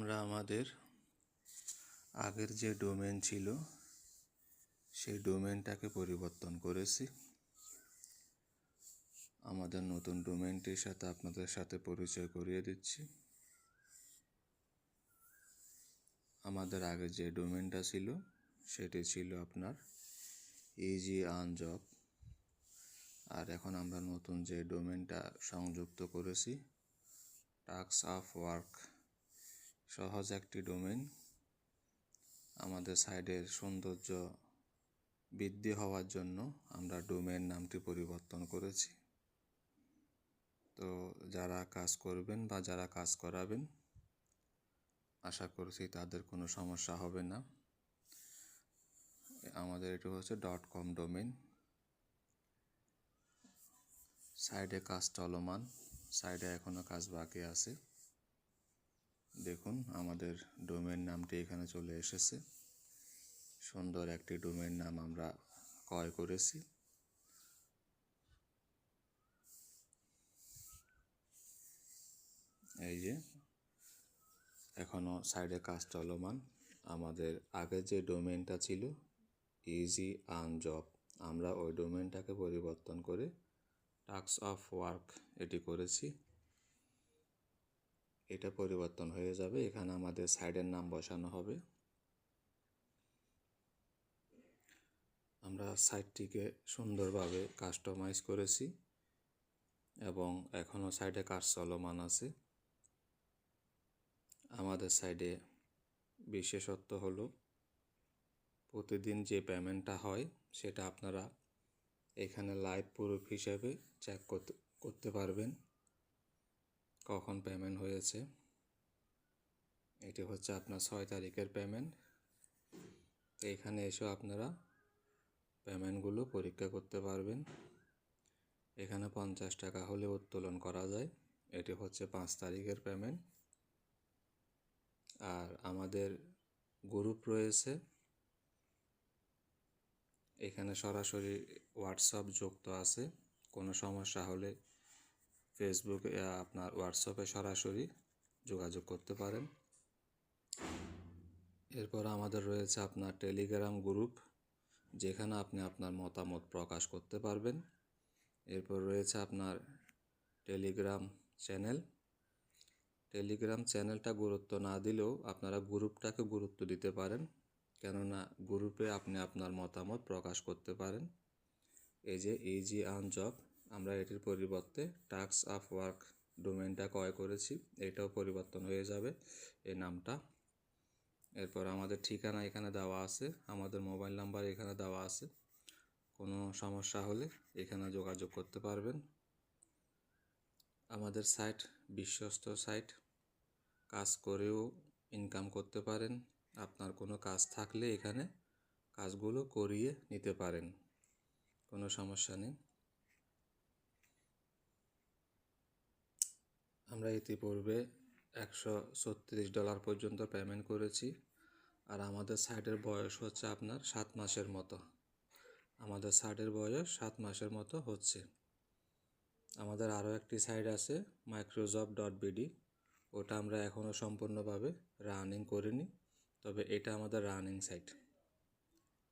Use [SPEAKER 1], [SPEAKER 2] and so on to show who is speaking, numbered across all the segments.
[SPEAKER 1] আমরা আমাদের আগের যে ডোমেন ছিল সেই ডোমেনটাকে পরিবর্তন করেছি। আমাদের নতুন ডোমেনটির সাথে আপনাদের সাথে পরিচয় করিয়ে দিচ্ছি। আমাদের আগে যে ডোমেনটা ছিল সেটি ছিল আপনার ইজি আর্ন জব, আর এখন আমরা নতুন যে ডোমেনটা সংযুক্ত করেছি টাস্ক অফ ওয়ার্ক। সহজ একটি ডোমেন। আমাদের সাইডের সৌন্দর্য বৃদ্ধি হওয়ার জন্য আমরা ডোমেন নামটি পরিবর্তন করেছি। তো যারা কাজ করবেন বা যারা কাজ করাবেন আশা করছি তাদের কোনো সমস্যা হবে না। আমাদের এটি হচ্ছে .com ডোমেন। সাইডে কাজ চলমান, সাইডে এখনও কাজ বাকি আছে। দেখুন আমাদের ডোমেন নামটি এখানে চলে এসেছে। সুন্দর একটি ডোমেন নাম আমরা ক্রয় করেছি। এই যে এখনও সাইডে কাজ চলমান। আমাদের আগে যে ডোমেনটা ছিল ইজি আর্ন জব, আমরা ওই ডোমেনটাকে পরিবর্তন করে টাস্ক অফ ওয়ার্ক এটি করেছি। এটা পরিবর্তন হয়ে যাবে। এখানে আমাদের সাইডের নাম বসানো হবে। আমরা সাইটটিকে সুন্দরভাবে কাস্টমাইজ করেছি এবং এখনও সাইডে কাজ চলমান আছে। আমাদের সাইডে বিশেষত্ব হলো প্রতিদিন যে পেমেন্টটা হয় সেটা আপনারা এখানে লাইভ প্রুফ হিসেবে চেক করতে পারবেন কখন পেমেন্ট হয়েছে। এটি হচ্ছে আপনার 6 তারিখের পেমেন্ট। তো এখানে এসেও আপনারা পেমেন্টগুলো পরীক্ষা করতে পারবেন। এখানে 50 টাকা হলে উত্তোলন করা যায়। এটি হচ্ছে 5 তারিখের পেমেন্ট। আর আমাদের গ্রুপ রয়েছে, এখানে সরাসরি হোয়াটসঅ্যাপ যুক্ত আছে। কোনো সমস্যা হলে ফেসবুকে আপনার হোয়াটসঅ্যাপে সরাসরি যোগাযোগ করতে পারেন। এরপর আমাদের রয়েছে আপনার টেলিগ্রাম গ্রুপ, যেখানে আপনি আপনার মতামত প্রকাশ করতে পারবেন। এরপর রয়েছে আপনার টেলিগ্রাম চ্যানেল। টেলিগ্রাম চ্যানেলটা গুরুত্ব না দিলেও আপনারা গ্রুপটাকে গুরুত্ব দিতে পারেন, কেননা গ্রুপে আপনি আপনার মতামত প্রকাশ করতে পারেন। এই যে ইজি আর্ন জব, আমরা এটির পরিবর্তে টাস্ক অফ ওয়ার্ক ডোমেনটা ক্রয় করেছি। এটাও পরিবর্তন হয়ে যাবে এই নামটা। এরপর আমাদের ঠিকানা এখানে দেওয়া আছে, আমাদের মোবাইল নাম্বার এখানে দেওয়া আছে। কোনো সমস্যা হলে এখানে যোগাযোগ করতে পারবেন। আমাদের সাইট বিশ্বস্ত সাইট, কাজ করেও ইনকাম করতে পারেন। আপনার কোনো কাজ থাকলে এখানে কাজগুলো করিয়ে নিতে পারেন, কোনো সমস্যা নেই। আমরা ইতিপূর্বে $136 পর্যন্ত পেমেন্ট করেছি। আর আমাদের সাইটের বয়স হচ্ছে আপনার 7 মাসের মতো। আমাদের সাইটের বয়স 7 মাসের মতো হচ্ছে। আমাদের আরও একটি সাইট আছে microjob.bd, ওটা আমরা এখনও সম্পূর্ণভাবে রানিং করিনি, তবে এটা আমাদের রানিং সাইট।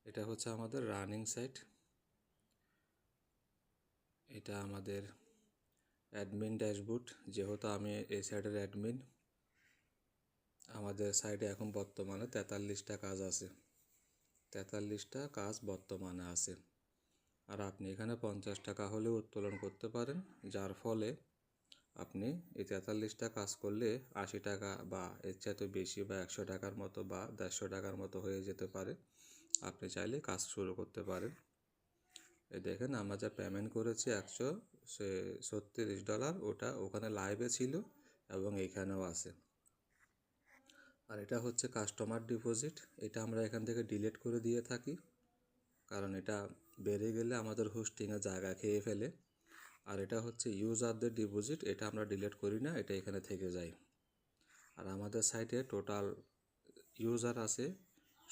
[SPEAKER 1] এটা হচ্ছে আমাদের রানিং সাইট। এটা আমাদের অ্যাডমিন ড্যাশবোর্ড, যেহেতু আমি এই সাইটের অ্যাডমিন। আমাদের সাইটে এখন বর্তমানে 43টা কাজ আছে। 43টা কাজ বর্তমানে আছে। আর আপনি এখানে 50 টাকা হলেও উত্তোলন করতে পারেন, যার ফলে আপনি এই 43টা কাজ করলে 80 টাকা বা এর চাইতে বেশি বা 100 টাকার মতো বা 150 টাকার মতো হয়ে যেতে পারে। আপনি চাইলে কাজ শুরু করতে পারেন। এই দেখেন আমরা যা পেমেন্ট করেছি $136, ওটা ওখানে লাইভে ছিল এবং এইখানেও আছে। আর এটা হচ্ছে কাস্টমার ডিপোজিট, এটা আমরা এখান থেকে ডিলিট করে দিয়ে থাকি, কারণ এটা বেড়ে গেলে আমাদের হোস্টিংয়ে জায়গা খেয়ে ফেলে। আর এটা হচ্ছে ইউজারদের ডিপোজিট, এটা আমরা ডিলিট করি না, এটা এখানে থেকে যায়। আর আমাদের সাইটে টোটাল ইউজার আছে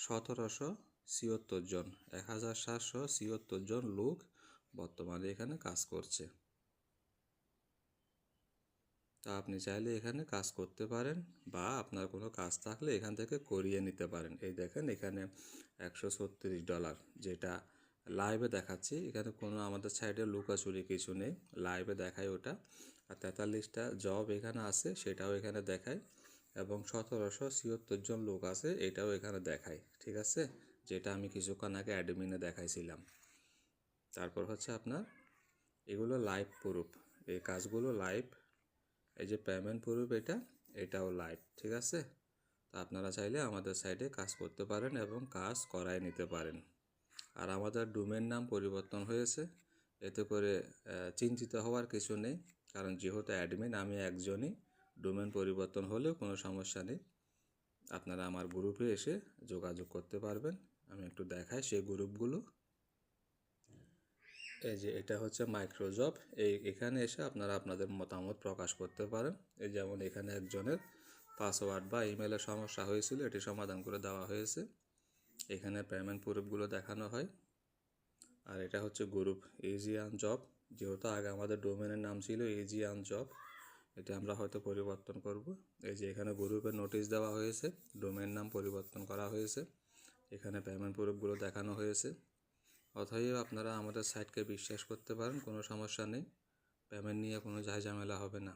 [SPEAKER 1] 1776 জন, 1776 জন লোক বর্তমানে এখানে কাজ করছে। তা আপনি চাইলে এখানে কাজ করতে পারেন বা আপনার কোনো কাজ থাকলে এখান থেকে করিয়ে নিতে পারেন। এই দেখেন এখানে $136 যেটা লাইভে দেখাচ্ছি, এখানে কোনো আমাদের সাইডে লুকাচুরি কিছু নেই, লাইভে দেখায় ওটা। আর 43টা জব এখানে আছে সেটাও এখানে দেখায়, এবং 1776 জন লোক আছে এটাও এখানে দেখায়, ঠিক আছে, যেটা আমি কিছুক্ষণ আগে অ্যাডমিনে দেখাইছিলাম। তারপর হচ্ছে আপনার এগুলো লাইভ প্রুফ, এই কাজগুলো লাইভ। এই যে পেমেন্ট প্রুফ এটাও লাইভ, ঠিক আছে। তা আপনারা চাইলে আমাদের সাইটে কাজ করতে পারেন এবং কাজ করায় নিতে পারেন। আর আমাদের ডোমেন নাম পরিবর্তন হয়েছে, এতে করে চিন্তিত হওয়ার কিছু নেই, কারণ যেহেতু অ্যাডমিন আমি একজনই, ডোমেন পরিবর্তন হলেও কোনো সমস্যা নেই। আপনারা আমার গ্রুপে এসে যোগাযোগ করতে পারবেন। আমি একটু দেখাই সেই গ্রুপগুলো। এই যে এটা হচ্ছে মাইক্রোজব, এখানে এসে আপনারা আপনাদের মতামত প্রকাশ করতে পারেন। এই যেমন এখানে একজনের পাসওয়ার্ড বা ইমেলের সমস্যা হয়েছিল, এটি সমাধান করে দেওয়া হয়েছে। এখানে পেমেন্ট প্রুফগুলো দেখানো হয়। আর এটা হচ্ছে গ্রুপ ইজি আর্ন জব, যেহেতু আগে আমাদের ডোমেনের নাম ছিল ইজি আর্ন জব, এটা আমরা হয়তো পরিবর্তন করব। এই যে এখানে গ্রুপের নোটিশ দেওয়া হয়েছে, ডোমেন নাম পরিবর্তন করা হয়েছে, এখানে পেমেন্ট প্রুফগুলো দেখানো হয়েছে। অতএব আপনারা আমাদের সাইটকে বিশ্বাস করতে পারেন, কোনো সমস্যা নেই, পেমেন্ট নিয়ে কোনো ঝামেলা হবে না।